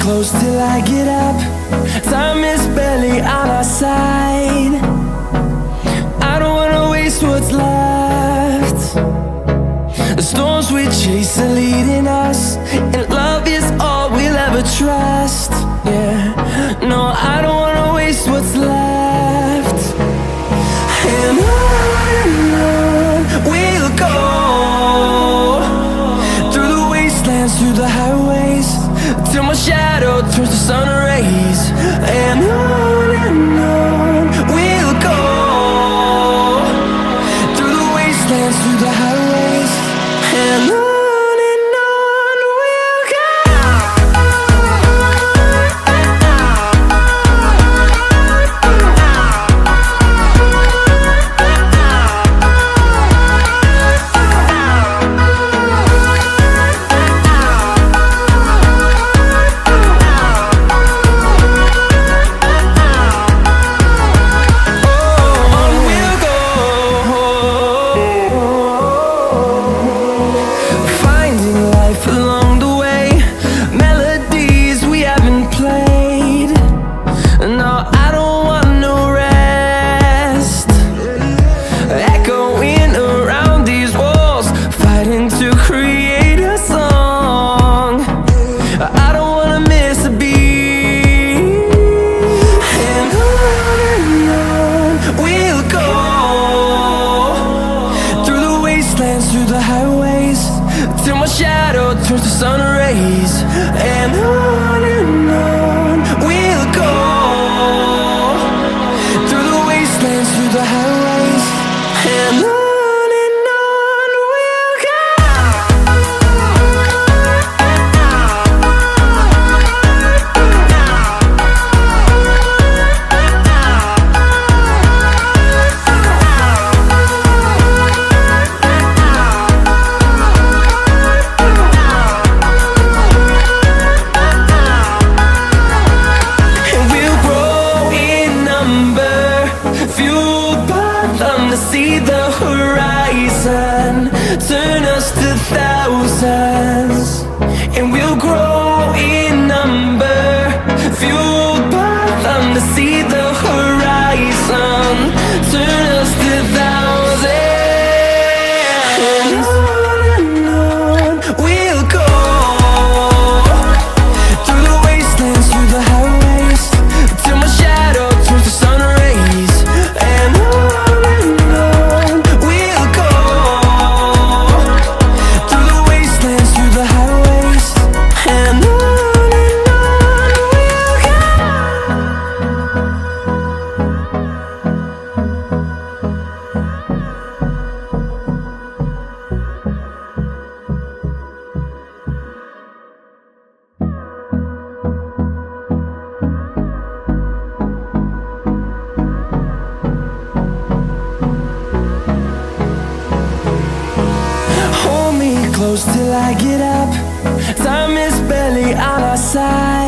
close till I get up. Time is barely on our side. I don't wanna waste what's left. The storms we chase are leading us, and love is all we'll ever trust. Yeah, no, I don't wanna waste what's left. And on we'll go, through the wastelands, through the highways, till my shadow turns to sun rays. And on we'll go, through the wastelands, through the highways, and on. Through the highways, till my shadow turns to sun rays. And on we'll go, through the wastelands, through the highways, and on. See the horizon turn us to thousands, and we'll grow in number, fueled by them to see the horizon turn us to thousands. And on we'll go, through the wastelands, through the highways, till my shadow turns to sun rays. And close till I get up. Time is barely on our side.